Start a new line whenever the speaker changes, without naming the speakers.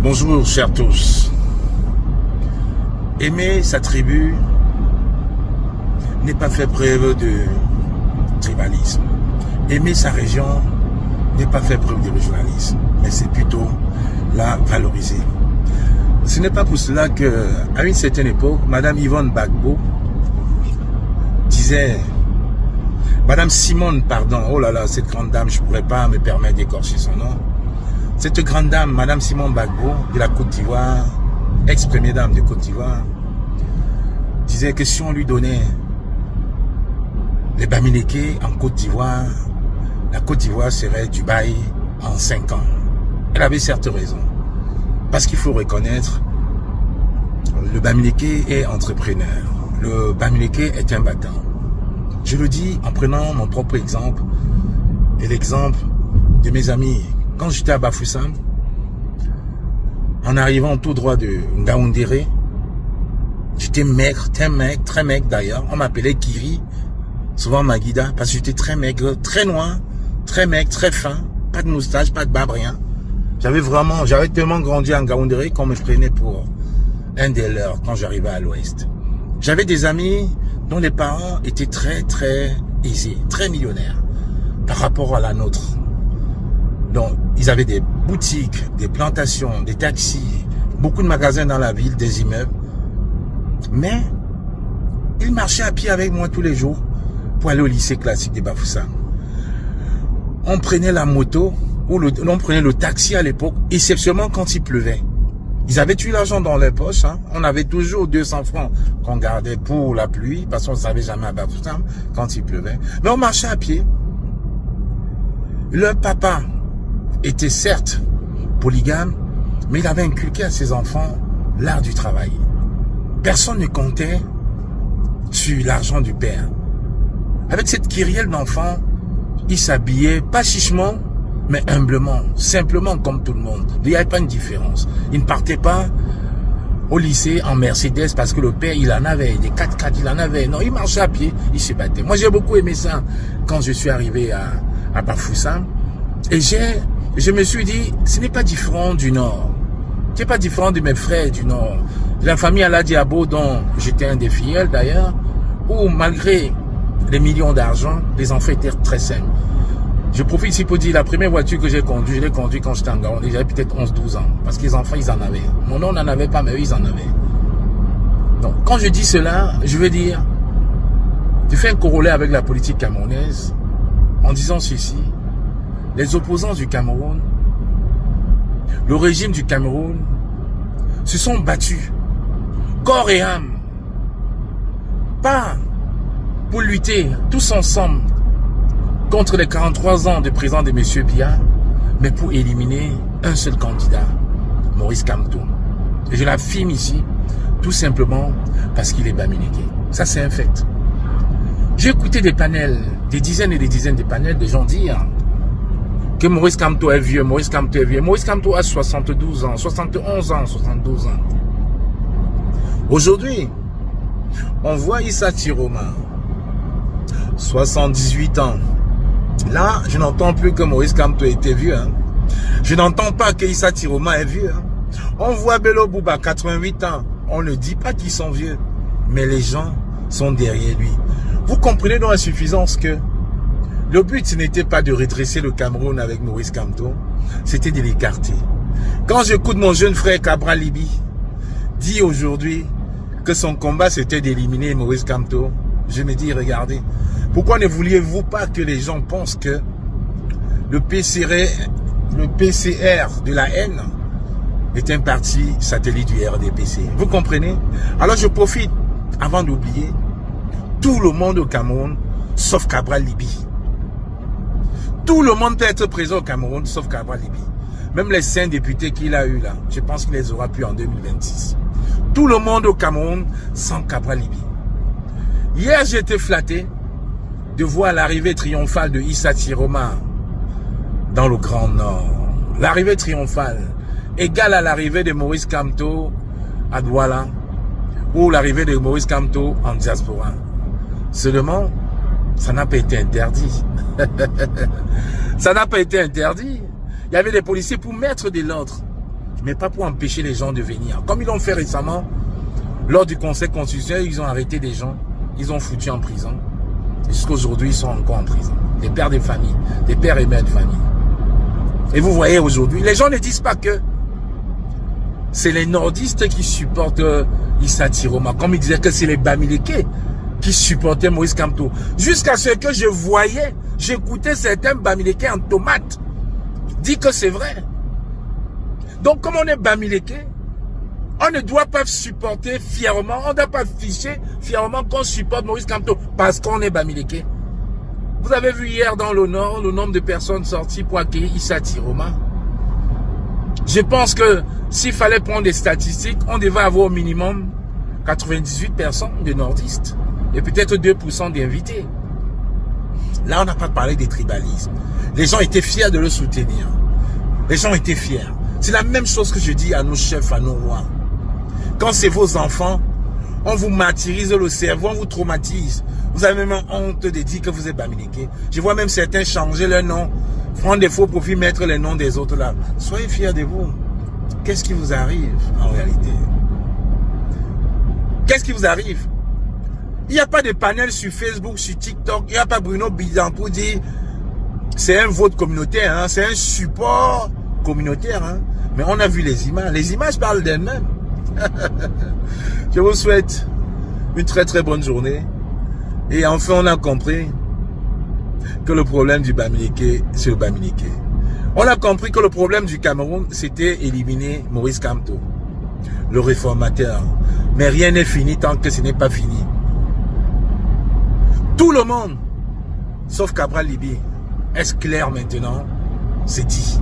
Bonjour chers tous. Aimer sa tribu n'est pas faire preuve de tribalisme. Aimer sa région n'est pas faire preuve de régionalisme, mais c'est plutôt la valoriser. Ce n'est pas pour cela que, à une certaine époque, Madame Yvonne Gbagbo disait, Madame Simone, pardon, oh là là, cette grande dame, je ne pourrais pas me permettre d'écorcher son nom. Cette grande dame, Madame Simone Gbagbo, de la Côte d'Ivoire, ex-première dame de Côte d'Ivoire, disait que si on lui donnait les Bamileke en Côte d'Ivoire, la Côte d'Ivoire serait Dubaï en 5 ans. Elle avait certes raison. Parce qu'il faut reconnaître, le Bamileke est entrepreneur. Le Bamileke est un battant. Je le dis en prenant mon propre exemple et l'exemple de mes amis. Quand j'étais à Bafoussam, en arrivant tout droit de Ngaoundéré, j'étais maigre, très maigre d'ailleurs. On m'appelait Kiri, souvent Maguida, parce que j'étais très maigre, très noir, très maigre, très fin, pas de moustache, pas de barbe, rien. J'avais tellement grandi en Ngaoundéré qu'on me prenait pour un des leurs quand j'arrivais à l'ouest. J'avais des amis dont les parents étaient très aisés, très millionnaires par rapport à la nôtre. Donc, ils avaient des boutiques, des plantations, des taxis, beaucoup de magasins dans la ville, des immeubles. Mais, ils marchaient à pied avec moi tous les jours pour aller au lycée classique de Bafoussam. On prenait la moto, ou on prenait le taxi à l'époque, exceptionnellement quand il pleuvait. Ils avaient eu l'argent dans les poches, hein. On avait toujours 200 francs qu'on gardait pour la pluie, parce qu'on ne savait jamais à Bafoussam quand il pleuvait. Mais on marchait à pied. Le papa était certes polygame, mais il avait inculqué à ses enfants l'art du travail. Personne ne comptait sur l'argent du père. Avec cette kyrielle d'enfants, il s'habillait pas chichement, mais humblement, simplement comme tout le monde. Il n'y avait pas une différence. Il ne partait pas au lycée en Mercedes parce que le père, il en avait, des 4x4, il en avait. Non, il marchait à pied, il se battait. Moi, j'ai beaucoup aimé ça quand je suis arrivé à Bafoussam. Et je me suis dit, ce n'est pas différent du Nord. Ce n'est pas différent de mes frères du Nord. De la famille Aladiabo, dont j'étais un des filleuls d'ailleurs, où malgré les millions d'argent, les enfants étaient très simples. Je profite ici pour dire, la première voiture que j'ai conduite, je l'ai conduite quand j'étais en Gaoundé, j'avais peut-être 11-12 ans. Parce que les enfants, ils en avaient. Mon nom n'en avait pas, mais eux, ils en avaient. Donc, quand je dis cela, je veux dire, je fais un corollaire avec la politique camerounaise, en disant ceci. Les opposants du Cameroun, le régime du Cameroun, se sont battus, corps et âme, pas pour lutter tous ensemble contre les 43 ans de président de M. Biya, mais pour éliminer un seul candidat, Maurice Kamto. Et je l'affirme ici, tout simplement parce qu'il est Bamileke. Ça, c'est un fait. J'ai écouté des panels, des dizaines et des dizaines de panels de gens dire que Maurice Kamto est vieux, Maurice Kamto est vieux. Maurice Kamto a 72 ans, 71 ans, 72 ans. Aujourd'hui, on voit Issa Tiroma, 78 ans. Là, je n'entends plus que Maurice Kamto était vieux. Hein. Je n'entends pas que Issa Tiroma est vieux. Hein. On voit Bello Bouba, 88 ans. On ne dit pas qu'ils sont vieux, mais les gens sont derrière lui. Vous comprenez donc la suffisance que le but, ce n'était pas de redresser le Cameroun avec Maurice Kamto, c'était de l'écarter. Quand j'écoute mon jeune frère Cabral Libi dire aujourd'hui que son combat c'était d'éliminer Maurice Kamto, je me dis, regardez, pourquoi ne vouliez-vous pas que les gens pensent que le PCR de la haine est un parti satellite du RDPC? Vous comprenez? Alors je profite, avant d'oublier, tout le monde au Cameroun, sauf Cabral Libi. Tout le monde peut être présent au Cameroun, sauf Cabral Libi. Même les 5 députés qu'il a eu là, je pense qu'il les aura plus en 2026. Tout le monde au Cameroun, sans Cabral Libi. Hier, j'ai été flatté de voir l'arrivée triomphale de Issa Tiroma dans le Grand Nord. L'arrivée triomphale égale à l'arrivée de Maurice Kamto à Douala ou l'arrivée de Maurice Kamto en diaspora. Seulement, ça n'a pas été interdit. Ça n'a pas été interdit. Il y avait des policiers pour mettre de l'ordre. mais pas pour empêcher les gens de venir. Comme ils l'ont fait récemment, lors du Conseil constitutionnel, ils ont arrêté des gens, ils ont foutu en prison. Jusqu'à aujourd'hui, ils sont encore en prison. Des pères de famille, des pères et mères de famille. Et vous voyez aujourd'hui, les gens ne disent pas que c'est les nordistes qui supportent Issa Tiroma. Comme ils disaient que c'est les Bamileke qui supportaient Moïse Kamto. Jusqu'à ce que je voyais, j'écoutais certains Bamileke en tomate dire que c'est vrai. Donc comme on est Bamileke, on ne doit pas supporter fièrement, on ne doit pas afficher fièrement qu'on supporte Moïse Kamto parce qu'on est Bamileke. Vous avez vu hier dans le Nord, le nombre de personnes sorties pour accueillir Issa Tiroma. Je pense que s'il fallait prendre des statistiques, on devait avoir au minimum 98 personnes de nordistes et peut-être 2% d'invités. Là, on n'a pas parlé des tribalismes. Les gens étaient fiers de le soutenir. Les gens étaient fiers. C'est la même chose que je dis à nos chefs, à nos rois. Quand c'est vos enfants, on vous martyrise le cerveau, on vous traumatise. Vous avez même honte de dire que vous êtes Bamileke. Je vois même certains changer leur nom, prendre des faux profils, mettre les noms des autres là. Soyez fiers de vous. Qu'est-ce qui vous arrive en réalité? Qu'est-ce qui vous arrive? Il n'y a pas de panel sur Facebook, sur TikTok. Il n'y a pas Bruno Bidan pour dire c'est un vote communautaire, hein, c'est un support communautaire. Hein. Mais on a vu les images. Les images parlent d'elles-mêmes. Je vous souhaite une très très bonne journée. Et enfin, on a compris que le problème du Bamileke, c'est le Bamileke. On a compris que le problème du Cameroun, c'était éliminer Moïse Kamto, le réformateur. Mais rien n'est fini tant que ce n'est pas fini. Tout le monde, sauf Cabral Libye, est-ce clair maintenant? C'est dit.